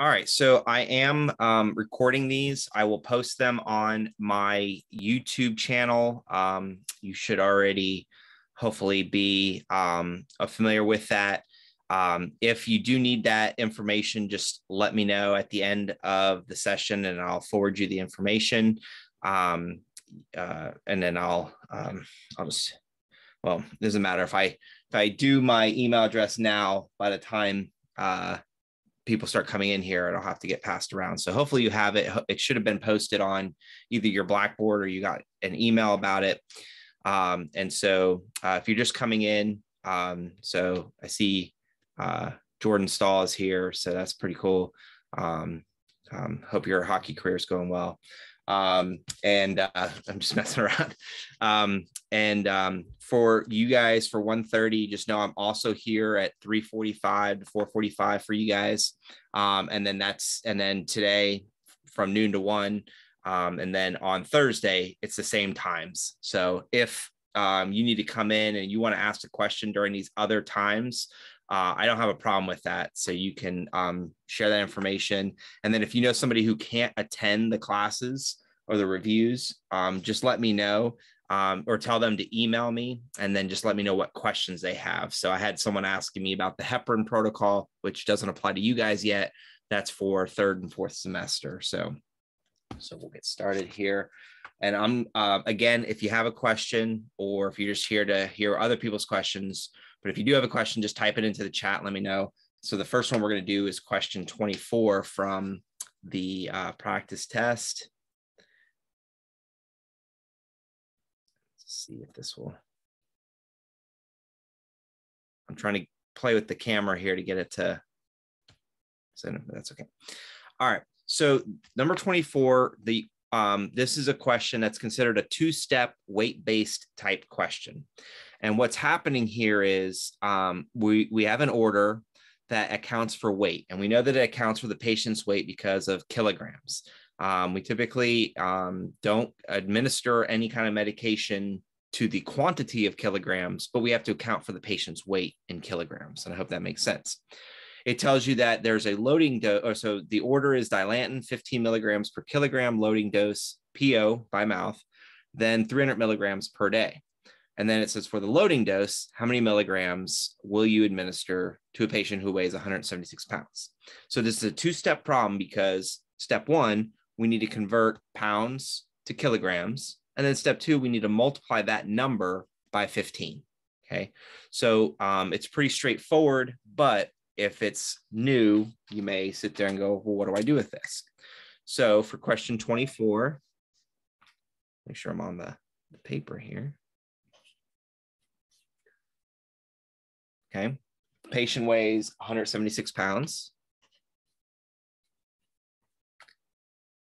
All right, so I am recording these. I will post them on my YouTube channel. You should already hopefully be familiar with that. If you do need that information, just let me know at the end of the session and I'll forward you the information. And then I'll just, well, it doesn't matter if I do my email address now, by the time people start coming in here, it'll have to get passed around. So hopefully you have it. It should have been posted on either your Blackboard or you got an email about it. And so if you're just coming in, so I see Jordan Stahl is here. So that's pretty cool. Hope your hockey career is going well. I'm just messing around. For you guys for 1:30, just know I'm also here at 3:45 to 4:45 for you guys. And then today from noon to 1. And then on Thursday, it's the same times. So if you need to come in and you want to ask a question during these other times, I don't have a problem with that. So you can share that information. And then if you know somebody who can't attend the classes or the reviews, just let me know or tell them to email me and then just let me know what questions they have. So I had someone asking me about the heparin protocol, which doesn't apply to you guys yet. That's for 3rd and 4th semester. So we'll get started here. And I'm again, if you have a question or if you're just here to hear other people's questions, but if you do have a question, just type it into the chat and let me know. So the first one we're going to do is question 24 from the practice test. Let's see if this will. I'm trying to play with the camera here to get it to. So that's okay. All right. So number 24, this is a question that's considered a 2-step weight-based type question. And what's happening here is we have an order that accounts for weight. And we know that it accounts for the patient's weight because of kilograms. We typically don't administer any kind of medication to the quantity of kilograms, but we have to account for the patient's weight in kilograms. And I hope that makes sense. It tells you that there's a loading dose. So the order is Dilantin, 15 milligrams per kilogram, loading dose, PO by mouth, then 300 milligrams per day. And then it says for the loading dose, how many milligrams will you administer to a patient who weighs 176 pounds? So this is a 2-step problem because step 1, we need to convert pounds to kilograms. And then step 2, we need to multiply that number by 15. Okay. So it's pretty straightforward, but if it's new, you may sit there and go, well, what do I do with this? So for question 24, make sure I'm on the paper here. Okay. The patient weighs 176 pounds.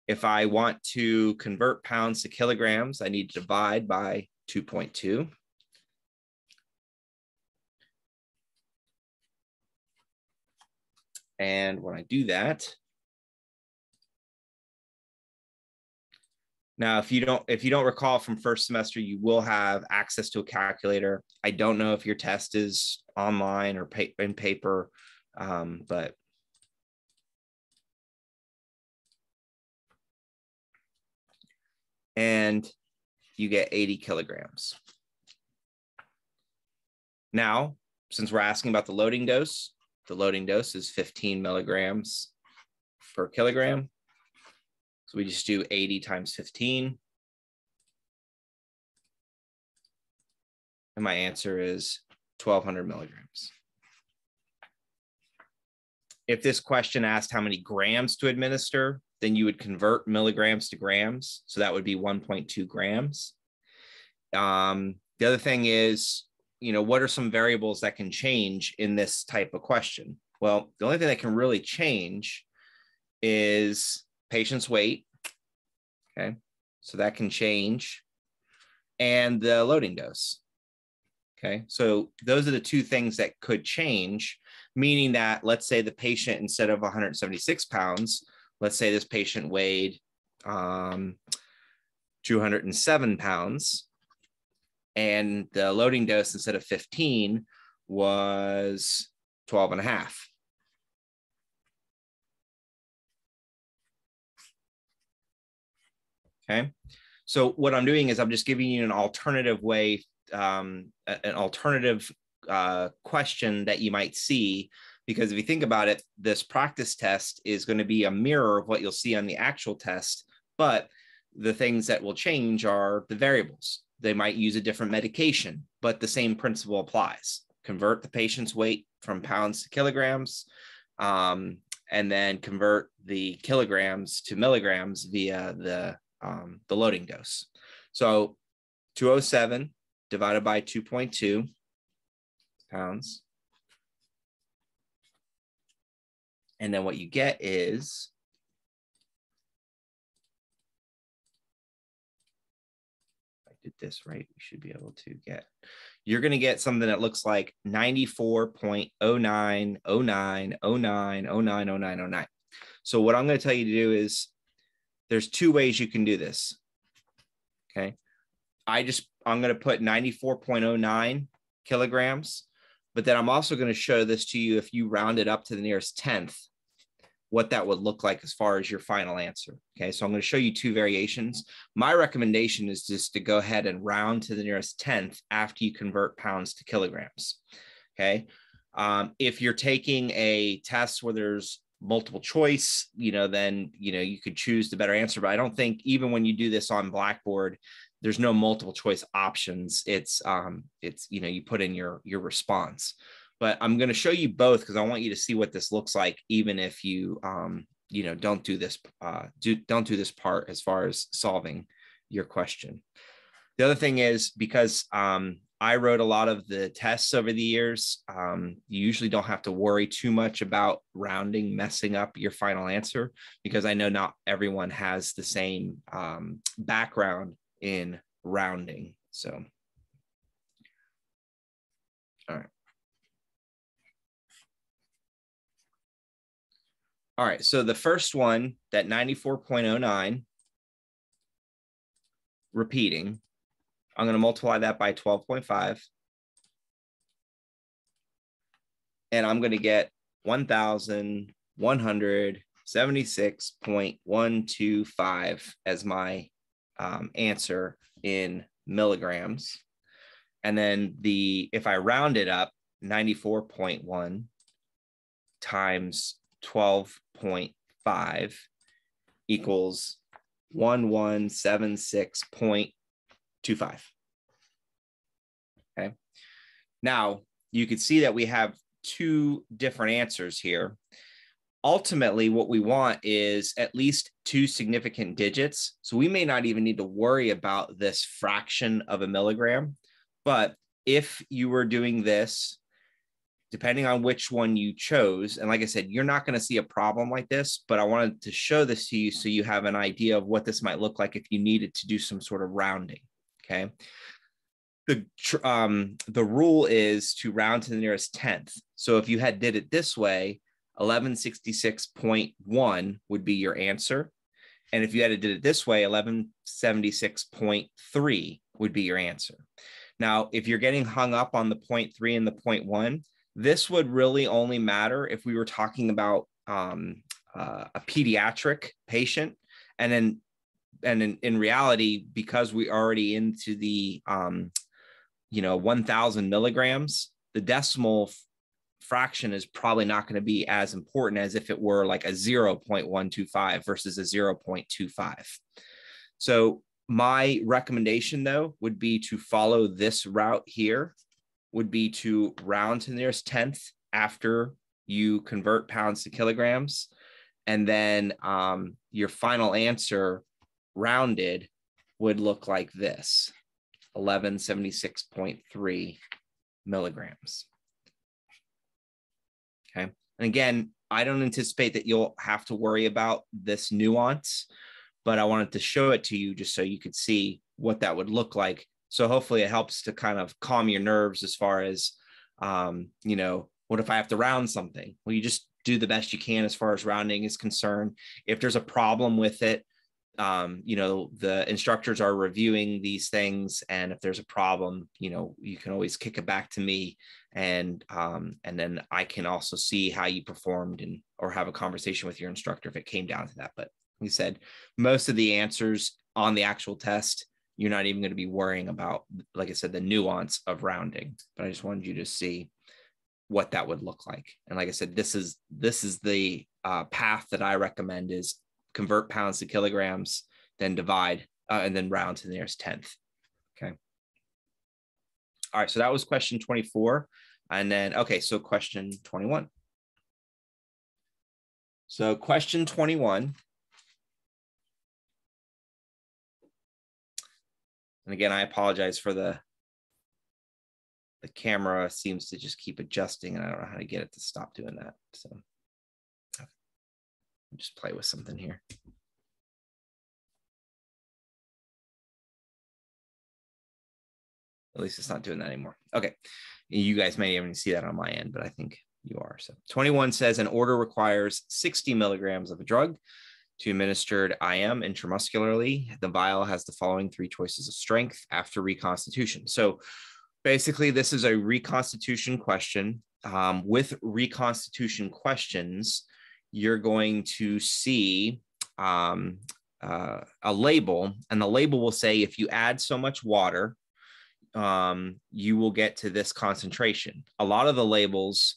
If I want to convert pounds to kilograms, I need to divide by 2.2. And when I do that, now if you don't recall from first semester, you will have access to a calculator. I don't know if your test is online or in paper, but and you get 80 kilograms. Now, since we're asking about the loading dose is 15 milligrams per kilogram. So we just do 80 times 15. And my answer is 1,200 milligrams. If this question asked how many grams to administer, then you would convert milligrams to grams. So that would be 1.2 grams. The other thing is, what are some variables that can change in this type of question? Well, the only thing that can really change is patient's weight. Okay. So that can change. And the loading dose. Okay. So those are the 2 things that could change, meaning that let's say the patient, instead of 176 pounds, let's say this patient weighed 207 pounds. And the loading dose instead of 15 was 12 and a half. Okay. So what I'm doing is I'm just giving you an alternative way, an alternative question that you might see, because if you think about it, this practice test is going to be a mirror of what you'll see on the actual test, but the things that will change are the variables. They might use a different medication, but the same principle applies. Convert the patient's weight from pounds to kilograms, and then convert the kilograms to milligrams via the loading dose. So 207 divided by 2.2 pounds. And then what you get is, if I did this right, we should be able to get, you're going to get something that looks like 94.090909090909. So what I'm going to tell you to do is, there's two ways you can do this. Okay. I'm going to put 94.09 kilograms, but then I'm also going to show this to you if you round it up to the nearest 10th, what that would look like as far as your final answer. Okay. So I'm going to show you two variations. My recommendation is just to go ahead and round to the nearest 10th after you convert pounds to kilograms. Okay. If you're taking a test where there's multiple choice, then, you could choose the better answer. But I don't think even when you do this on Blackboard, there's no multiple choice options. It's you put in your response. But I'm going to show you both because I want you to see what this looks like, even if you, don't do this, don't do this part as far as solving your question. The other thing is, because I wrote a lot of the tests over the years, you usually don't have to worry too much about rounding, messing up your final answer, because I know not everyone has the same background in rounding. So, all right. All right, so the first one, that 94.09, repeating, I'm going to multiply that by 12.5. And I'm going to get 1,176.125 as my answer in milligrams. And then if I round it up, 94.1 times 12.5 equals 1176.25. Okay. Now you can see that we have two different answers here. Ultimately, what we want is at least two significant digits. So we may not even need to worry about this fraction of a milligram. But if you were doing this, depending on which one you chose, and like I said, you're not going to see a problem like this, but I wanted to show this to you so you have an idea of what this might look like if you needed to do some sort of rounding. Okay. The rule is to round to the nearest 10th. So if you did it this way, 1166.1 would be your answer. And if you did it this way, 1176.3 would be your answer. Now, if you're getting hung up on the 0.3 and the 0.1, this would really only matter if we were talking about a pediatric patient. And in reality, because we already into the 1,000 milligrams, the decimal fraction is probably not going to be as important as if it were like a 0.125 versus a 0.25. So my recommendation, though, would be to follow this route here, would be to round to the nearest 10th after you convert pounds to kilograms. And then your final answer rounded would look like this, 1176.3 milligrams. Okay. And again, I don't anticipate that you'll have to worry about this nuance, but I wanted to show it to you just so you could see what that would look like. So hopefully it helps to kind of calm your nerves as far as, what if I have to round something? Well, you just do the best you can as far as rounding is concerned. If there's a problem with it, the instructors are reviewing these things. And if there's a problem, you can always kick it back to me. And then I can also see how you performed or have a conversation with your instructor if it came down to that. But like I said, most of the answers on the actual test, you're not even going to be worrying about, like I said, the nuance of rounding. But I just wanted you to see what that would look like. And like I said, this is the path that I recommend is convert pounds to kilograms, then divide, and then round to the nearest tenth. Okay. All right. So that was question 24. And then, okay, so question 21. So question 21. And again, I apologize for the camera seems to just keep adjusting and I don't know how to get it to stop doing that. So I'll just play with something here. At least it's not doing that anymore. Okay. You guys may even see that on my end, but I think you are. So 21 says an order requires 60 milligrams of a drug to administered IM intramuscularly. The vial has the following 3 choices of strength after reconstitution. So basically, this is a reconstitution question. With reconstitution questions, you're going to see a label, and the label will say if you add so much water, you will get to this concentration. A lot of the labels,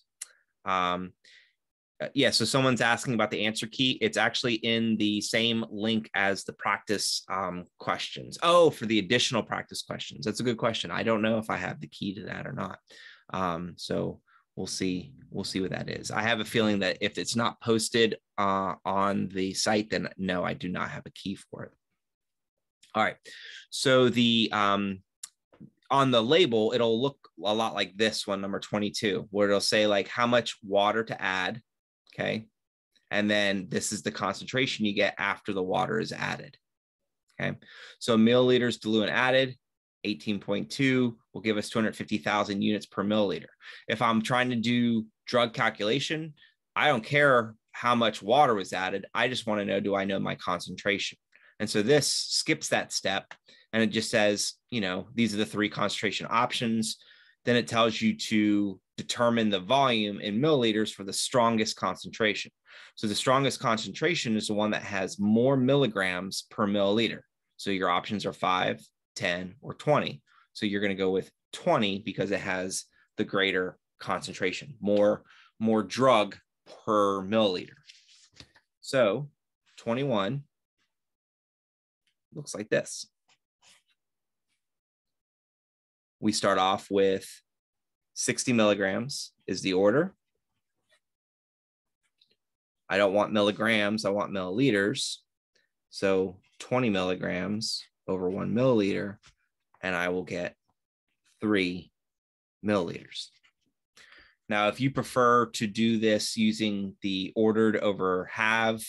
yeah, so someone's asking about the answer key. It's actually in the same link as the practice questions. Oh, for the additional practice questions. That's a good question. I don't know if I have the key to that or not. So we'll see what that is. I have a feeling that if it's not posted on the site, then no, I do not have a key for it. All right. So the on the label, it'll look a lot like this one, number 22, where it'll say like how much water to add. Okay. And then this is the concentration you get after the water is added. Okay. So milliliters diluent added, 18.2 will give us 250,000 units per milliliter. If I'm trying to do drug calculation, I don't care how much water was added. I just want to know, do I know my concentration? And so this skips that step and it just says, you know, these are the 3 concentration options. Then it tells you to determine the volume in milliliters for the strongest concentration. So the strongest concentration is the one that has more milligrams per milliliter. So your options are 5, 10, or 20. So you're going to go with 20 because it has the greater concentration, more drug per milliliter. So 21 looks like this. We start off with 60 milligrams is the order. I don't want milligrams, I want milliliters. So 20 milligrams over 1 milliliter, and I will get 3 milliliters. Now, if you prefer to do this using the ordered over have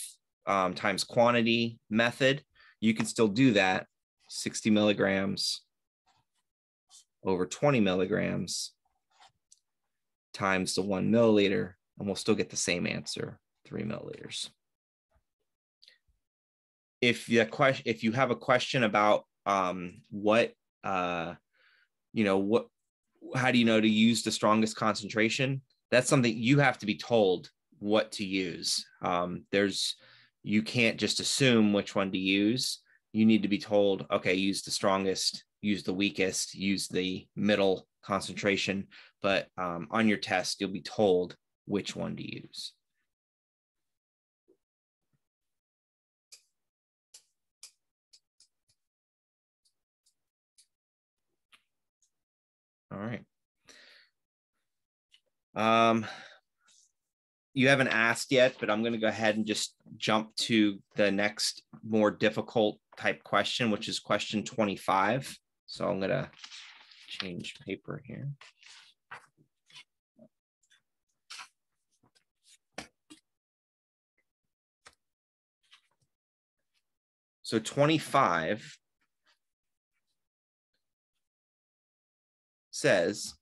times quantity method, you can still do that. 60 milligrams over 20 milligrams times the 1 milliliter, and we'll still get the same answer, 3 milliliters. If you have a question about how do you know to use the strongest concentration, that's something you have to be told what to use. You can't just assume which one to use. You need to be told, okay, use the strongest, use the weakest, use the middle concentration. But on your test, you'll be told which one to use. All right. You haven't asked yet, but I'm going to go ahead and just jump to the next more difficult type question, which is question 25. So I'm going to change paper here. So 25 says,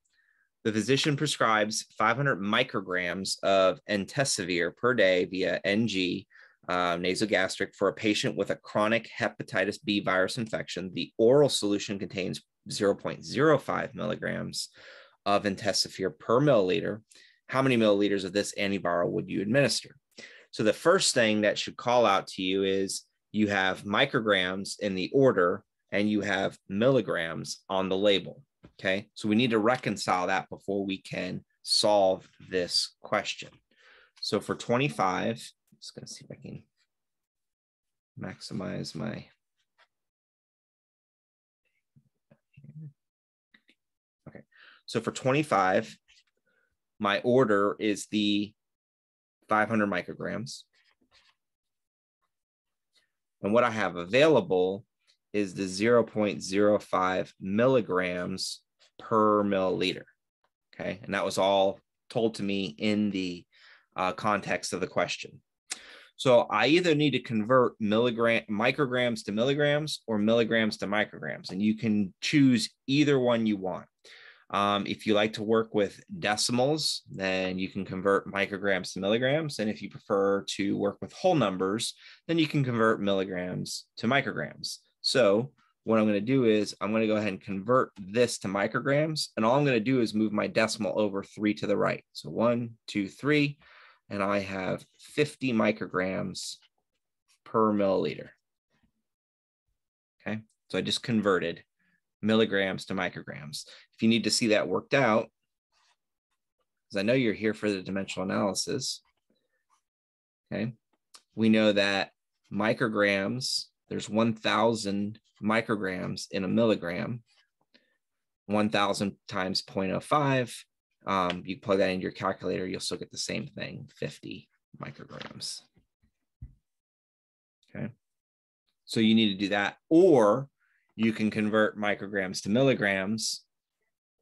the physician prescribes 500 micrograms of entecavir per day via NG nasogastric for a patient with a chronic hepatitis B virus infection. The oral solution contains 0.05 milligrams of entecavir per milliliter. How many milliliters of this antiviral would you administer? So the first thing that should call out to you is you have micrograms in the order, and you have milligrams on the label. Okay, so we need to reconcile that before we can solve this question. So for 25, I'm just going to see if I can maximize my. Okay, so for 25, my order is the 500 micrograms. And what I have available is the 0.05 milligrams per milliliter. Okay, and that was all told to me in the context of the question. So I either need to convert micrograms to milligrams or milligrams to micrograms, and you can choose either one you want. If you like to work with decimals, then you can convert micrograms to milligrams. And if you prefer to work with whole numbers, then you can convert milligrams to micrograms. So what I'm going to do is I'm going to go ahead and convert this to micrograms. And all I'm going to do is move my decimal over 3 to the right. So 1, 2, 3, and I have 50 micrograms per milliliter. Okay, so I just converted milligrams to micrograms. If you need to see that worked out, because I know you're here for the dimensional analysis, okay, we know that micrograms, there's 1,000 micrograms in a milligram. 1,000 times 0.05. You plug that into your calculator, you'll still get the same thing, 50 micrograms. Okay, so you need to do that, or you can convert micrograms to milligrams.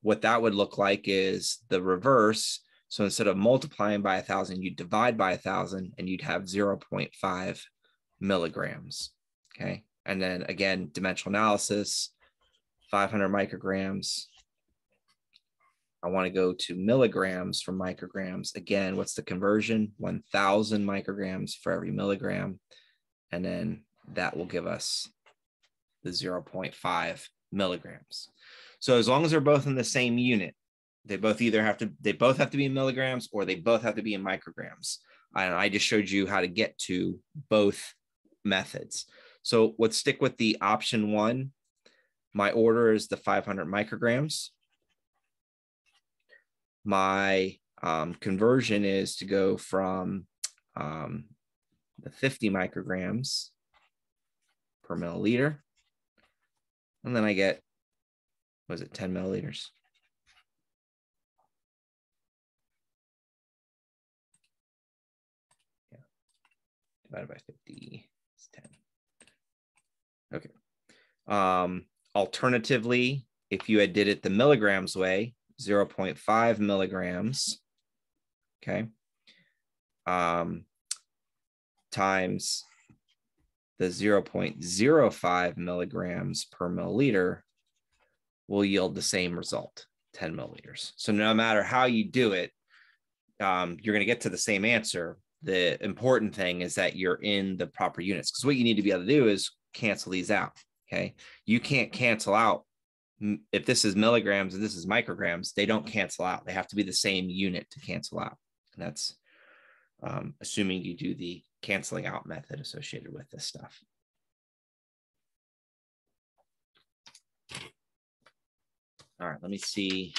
What that would look like is the reverse. So instead of multiplying by 1,000, you'd divide by 1,000 and you'd have 0.5 milligrams. Okay. And then again, dimensional analysis, 500 micrograms. I want to go to milligrams from micrograms. Again, what's the conversion? 1,000 micrograms for every milligram. And then that will give us the 0.5 milligrams. So as long as they're both in the same unit, they both have to be in milligrams, or they both have to be in micrograms. And I just showed you how to get to both methods. So let's stick with the option 1. My order is the 500 micrograms. My conversion is to go from the 50 micrograms per milliliter. And then I get, was it 10 milliliters? Yeah, divided by 50 is 10. Okay. Alternatively, if you had did it the milligrams way, 0.5 milligrams, okay, times the 0.05 milligrams per milliliter will yield the same result, 10 milliliters. So no matter how you do it, you're going to get to the same answer. The important thing is that you're in the proper units, because what you need to be able to do is cancel these out. Okay. You can't cancel out. If this is milligrams and this is micrograms, they don't cancel out. They have to be the same unit to cancel out. And that's assuming you do the canceling out method associated with this stuff. All right, let me see.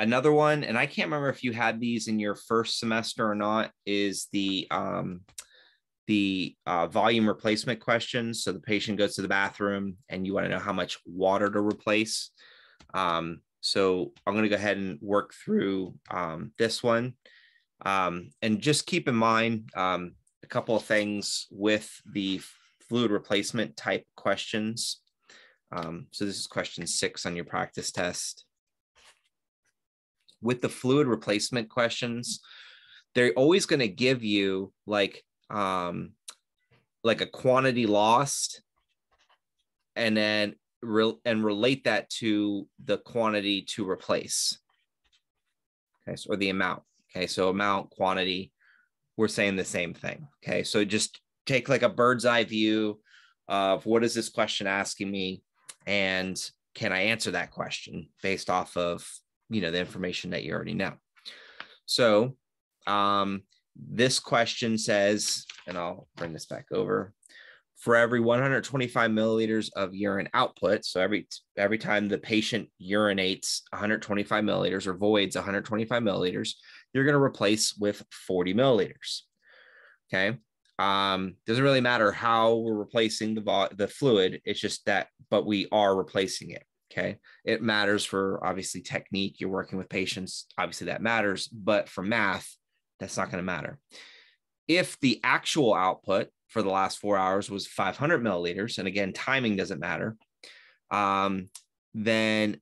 Another one, and I can't remember if you had these in your first semester or not, is the volume replacement questions. So the patient goes to the bathroom and you want to know how much water to replace. So I'm going to go ahead and work through this one. And just keep in mind a couple of things with the fluid replacement type questions. So this is question 6 on your practice test. With the fluid replacement questions, they're always going to give you like a quantity lost, and then relate that to the quantity to replace. Okay, so, or the amount. Okay, so amount, quantity, we're saying the same thing. Okay, so just take like a bird's eye view of what is this question asking me, and can I answer that question based off of the information that you already know. So this question says, and I'll bring this back over, for every 125 milliliters of urine output, so every time the patient urinates 125 milliliters or voids 125 milliliters, you're going to replace with 40 milliliters. Okay. Doesn't really matter how we're replacing the fluid. It's just that, but we are replacing it. Okay. It matters for obviously technique. You're working with patients. Obviously that matters, but for math, that's not going to matter. If the actual output for the last 4 hours was 500 milliliters, and again, timing doesn't matter, then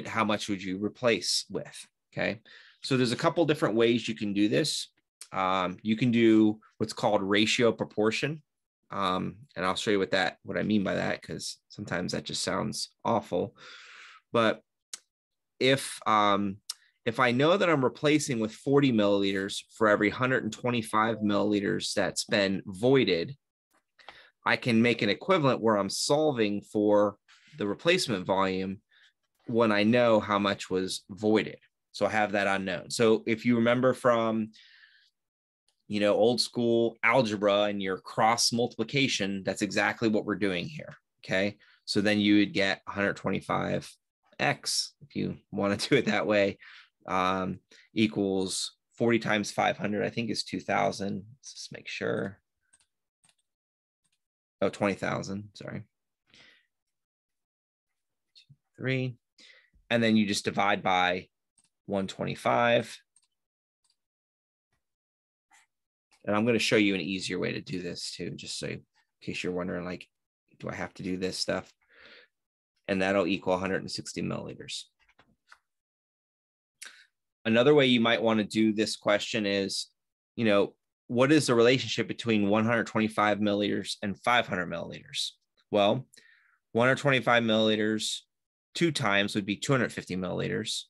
how much would you replace with? Okay. So there's a couple different ways you can do this. You can do what's called ratio proportion. And I'll show you what I mean by that, because sometimes that just sounds awful. But if I know that I'm replacing with 40 milliliters for every 125 milliliters that's been voided, I can make an equivalent where I'm solving for the replacement volume when I know how much was voided. So I have that unknown. So if you remember from, old school algebra and your cross multiplication, that's exactly what we're doing here. Okay. So then you would get 125x, if you want to do it that way, equals 40 times 500, I think is 2,000. Let's just make sure. Oh, 20,000, sorry. 3. And then you just divide by 125. And I'm going to show you an easier way to do this too, just so in case you're wondering, like, do I have to do this stuff? And that'll equal 160 milliliters. Another way you might want to do this question is, what is the relationship between 125 milliliters and 500 milliliters? Well, 125 milliliters 2 times would be 250 milliliters.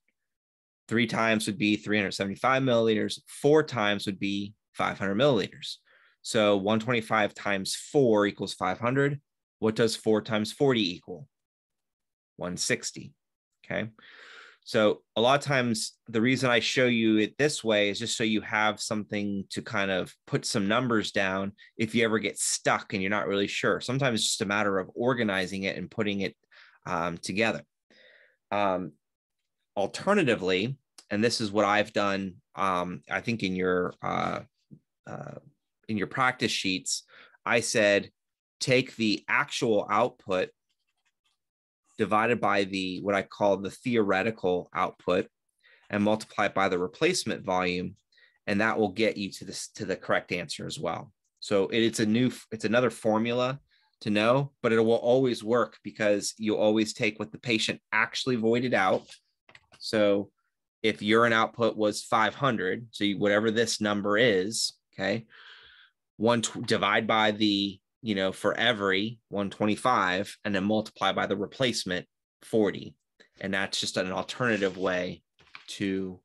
3 times would be 375 milliliters. 4 times would be 500 milliliters. So 125 times 4 equals 500. What does 4 times 40 equal? 160. Okay. So a lot of times the reason I show you it this way is just so you have something to kind of put some numbers down if you ever get stuck and you're not really sure. Sometimes it's just a matter of organizing it and putting it together. Alternatively, and this is what I've done, I think in your practice sheets, I said, take the actual output divided by what I call the theoretical output and multiply it by the replacement volume. And that will get you to the correct answer as well. So it's another formula to know, but it will always work because you'll always take what the patient actually voided out. So if urine output was 500, so whatever this number is, okay, divide by the, for every 125 and then multiply by the replacement 40. And that's just an alternative way to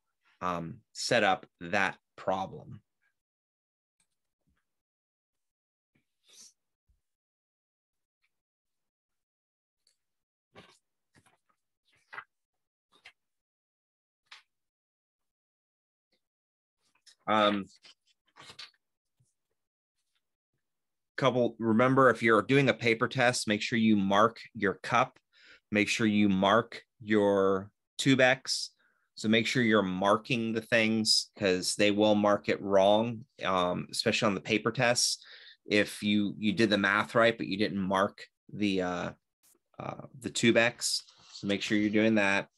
set up that problem. Remember, if you're doing a paper test, make sure you mark your cup, make sure you mark your tubex. So make sure you're marking the things because they will mark it wrong, especially on the paper tests. If you did the math right, but you didn't mark the tubex. So make sure you're doing that.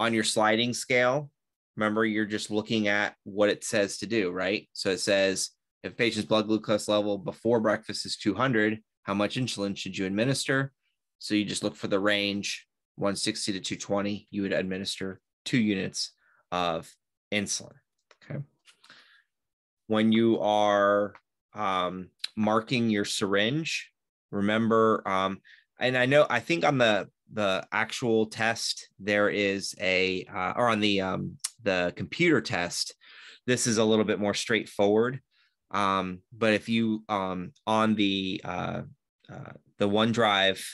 On your sliding scale, remember, you're just looking at what it says to do, right? So it says, if patient's blood glucose level before breakfast is 200, how much insulin should you administer? So you just look for the range 160 to 220. You would administer 2 units of insulin. Okay. When you are marking your syringe, remember, and I think on the actual test there is or on the computer test, this is a little bit more straightforward. But if you on the OneDrive,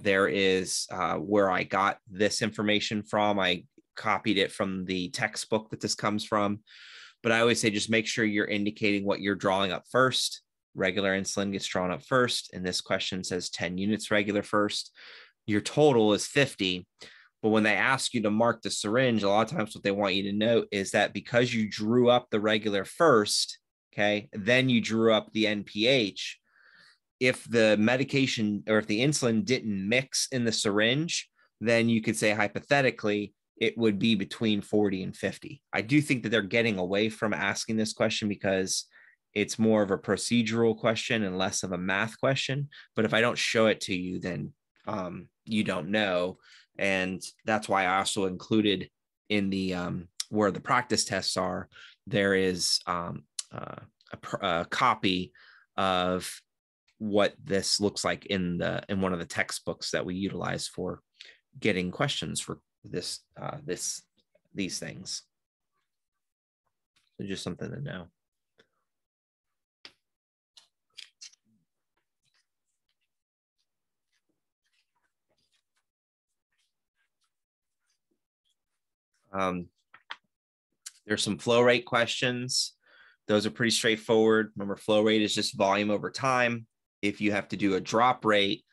there is where I got this information from. I copied it from the textbook that this comes from. But I always say just make sure you're indicating what you're drawing up first. Regular insulin gets drawn up first. And this question says 10 units regular first. Your total is 50. But when they ask you to mark the syringe, a lot of times what they want you to note is that because you drew up the regular first, okay, then you drew up the NPH. If the medication or if the insulin didn't mix in the syringe, then you could say hypothetically, it would be between 40 and 50. I do think that they're getting away from asking this question because it's more of a procedural question and less of a math question. But if I don't show it to you, then you don't know. And that's why I also included in the where the practice tests are, there is a copy of what this looks like in one of the textbooks that we utilize for getting questions for these things. So just something to know. There's some flow rate questions. Those are pretty straightforward. Remember, flow rate is just volume over time. If you have to do a drop rate,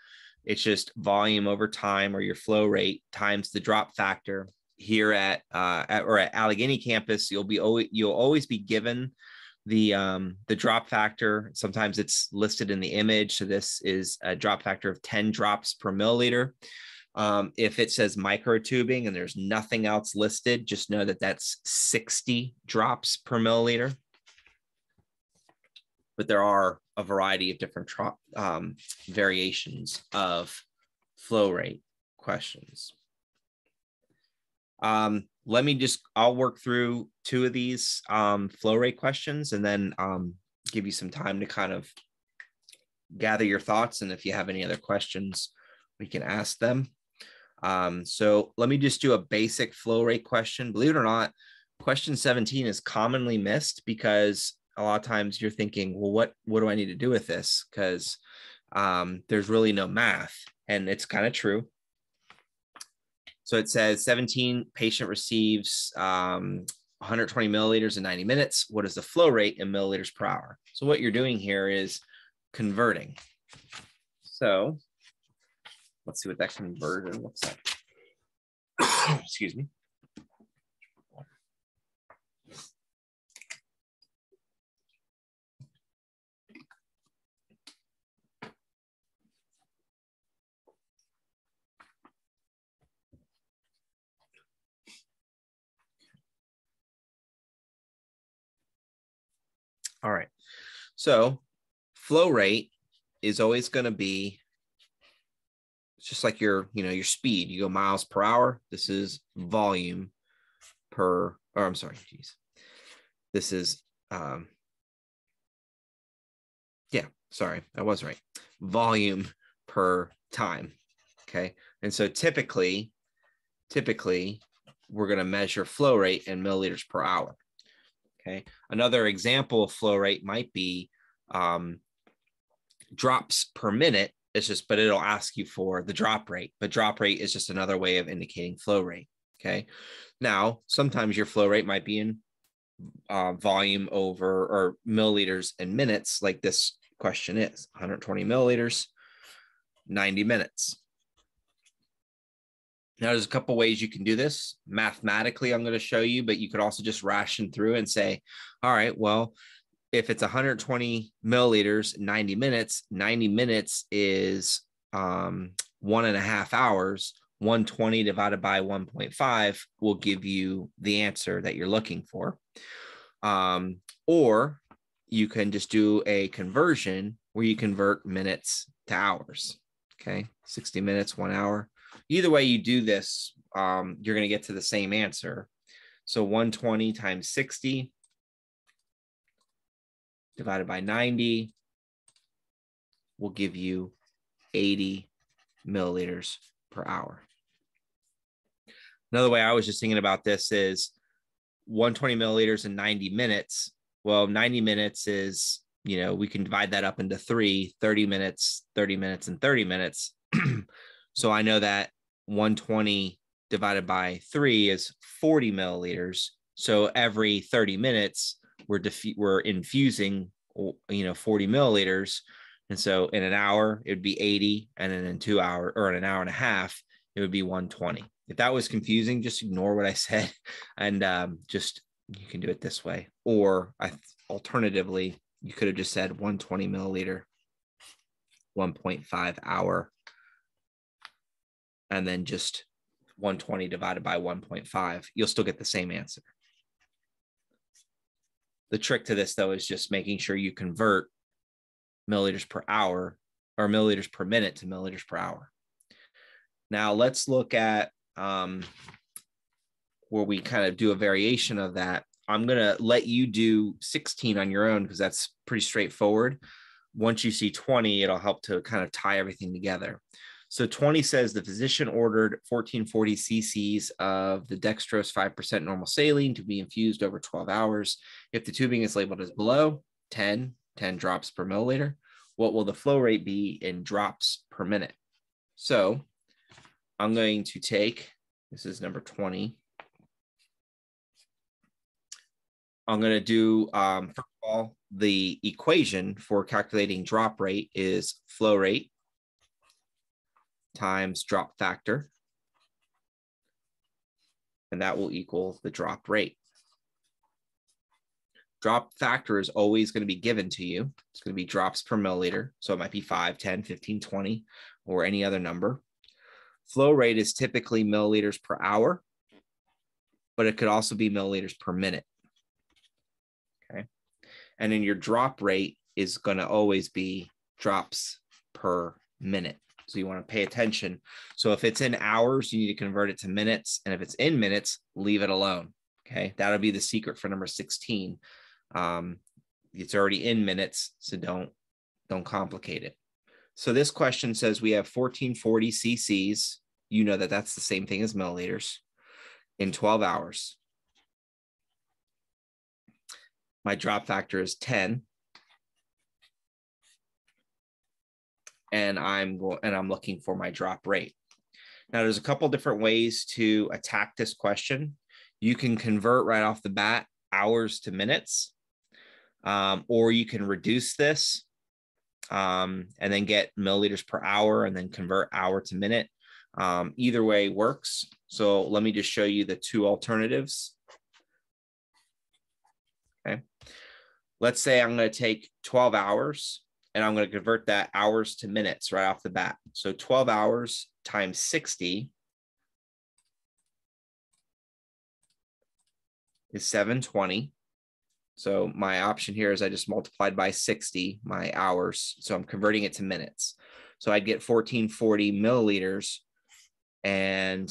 it's just volume over time, or your flow rate times the drop factor. Here at Allegheny campus, you'll always be given the drop factor. Sometimes it's listed in the image. So this is a drop factor of 10 drops per milliliter. If it says microtubing and there's nothing else listed, just know that that's 60 drops per milliliter. But there are a variety of different variations of flow rate questions. I'll work through two of these flow rate questions and then give you some time to kind of gather your thoughts. And if you have any other questions, we can ask them. So let me just do a basic flow rate question. Believe it or not, question 17 is commonly missed because a lot of times you're thinking, well, what do I need to do with this? Because there's really no math, and it's kind of true. So it says 17, patient receives 120 milliliters in 90 minutes. What is the flow rate in milliliters per hour? So what you're doing here is converting. So let's see what that conversion looks like. Excuse me. All right. So flow rate is always going to be just like your speed. You go miles per hour. This is volume per, or I'm sorry, geez. This is, yeah, sorry, I was right. Volume per time. Okay. And so typically we're going to measure flow rate in milliliters per hour. Okay. Another example of flow rate might be drops per minute. But it'll ask you for the drop rate, but drop rate is just another way of indicating flow rate. Okay. Now, sometimes your flow rate might be in volume over or milliliters in minutes, like this question is 120 milliliters, 90 minutes. Now, there's a couple ways you can do this. Mathematically, I'm going to show you, but you could also just ration through and say, all right, well, if it's 120 milliliters, 90 minutes is 1.5 hours. 120 divided by 1.5 will give you the answer that you're looking for. Or you can just do a conversion where you convert minutes to hours. Okay, 60 minutes, 1 hour. Either way you do this, you're going to get to the same answer. So 120 times 60 divided by 90 will give you 80 milliliters per hour. Another way I was just thinking about this is 120 milliliters in 90 minutes. Well, 90 minutes is, we can divide that up into 30 minutes, 30 minutes, and 30 minutes. So I know that 120 divided by 3 is 40 milliliters. So every 30 minutes, we're infusing, 40 milliliters. And so in an hour, it would be 80. And then in 2 hours, or in an hour and a half, it would be 120. If that was confusing, just ignore what I said. And just, you can do it this way. Or alternatively, you could have just said 120 milliliter, 1.5 hour, and then just 120 divided by 1.5. You'll still get the same answer. The trick to this, though, is just making sure you convert milliliters per hour or milliliters per minute to milliliters per hour. Now let's look at where we kind of do a variation of that. I'm going to let you do 16 on your own because that's pretty straightforward. Once you see 20, it'll help to kind of tie everything together. So 20 says the physician ordered 1440 cc's of the dextrose 5% normal saline to be infused over 12 hours. If the tubing is labeled as below 10 drops per milliliter, what will the flow rate be in drops per minute? So I'm going to take, this is number 20. I'm going to do, first of all, the equation for calculating drop rate is flow rate times drop factor, and that will equal the drop rate. Drop factor is always going to be given to you. It's going to be drops per milliliter, so it might be 5, 10, 15, 20, or any other number. Flow rate is typically milliliters per hour, but it could also be milliliters per minute. Okay. And then your drop rate is going to always be drops per minute. So you want to pay attention. So if it's in hours, you need to convert it to minutes. And if it's in minutes, leave it alone. Okay. That'll be the secret for number 16. It's already in minutes, so don't complicate it. So this question says we have 1440 cc's. You know that that's the same thing as milliliters in 12 hours. My drop factor is 10. And I'm looking for my drop rate. Now, there's a couple different ways to attack this question. You can convert right off the bat hours to minutes, or you can reduce this and then get milliliters per hour and then convert hour to minute. Either way works. So let me just show you the two alternatives. Okay. Let's say I'm going to take 12 hours. And I'm going to convert that hours to minutes right off the bat. So 12 hours times 60 is 720. So my option here is I just multiplied by 60 my hours. So I'm converting it to minutes. So I'd get 1440 milliliters and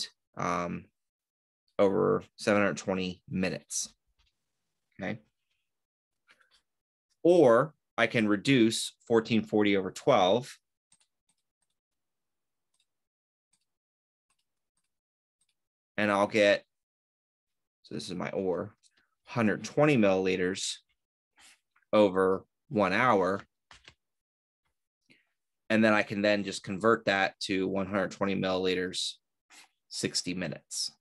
over 720 minutes. Okay. Or I can reduce 1440 over 12. And I'll get, so this is my or, 120 milliliters over 1 hour. And then I can then just convert that to 120 milliliters, 60 minutes.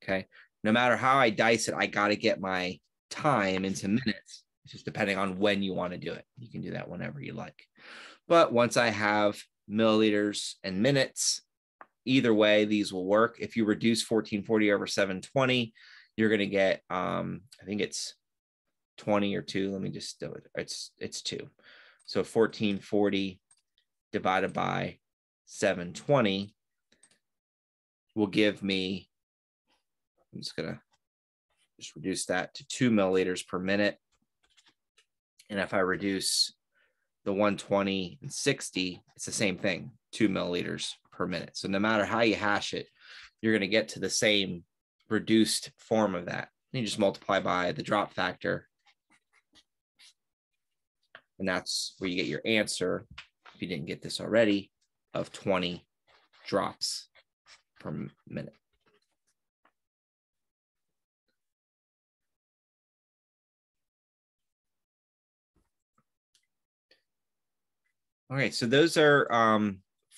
Okay. No matter how I dice it, I got to get my time into minutes. It's just depending on when you want to do it. You can do that whenever you like. But once I have milliliters and minutes, either way, these will work. If you reduce 1440 over 720, you're going to get, I think it's 20 or 2. Let me just do it. It's 2. So 1440 divided by 720 will give me, I'm just going to just reduce that to 2 milliliters per minute. And if I reduce the 120 and 60, it's the same thing, 2 milliliters per minute. So no matter how you hash it, you're going to get to the same reduced form of that. And you just multiply by the drop factor. And that's where you get your answer, if you didn't get this already, of 20 drops per minute. Okay, so those are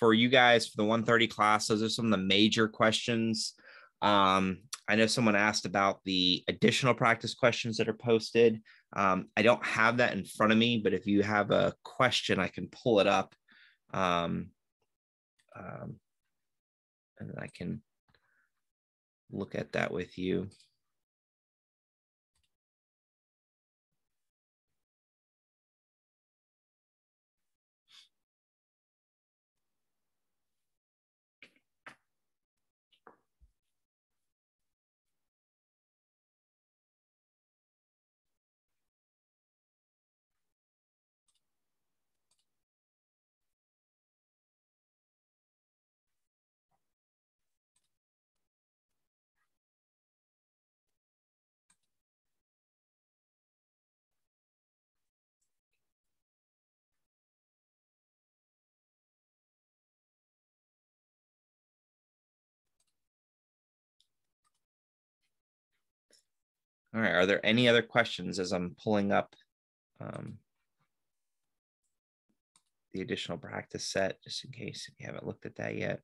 for you guys for the 130 class, those are some of the major questions. I know someone asked about the additional practice questions that are posted. I don't have that in front of me, but if you have a question, I can pull it up. And I can look at that with you. All right, are there any other questions as I'm pulling up the additional practice set, just in case if you haven't looked at that yet?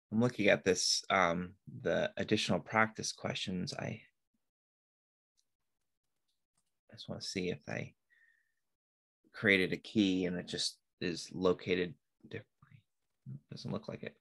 I'm looking at this, the additional practice questions. I just want to see if I created a key and it just is located differently. Doesn't look like it.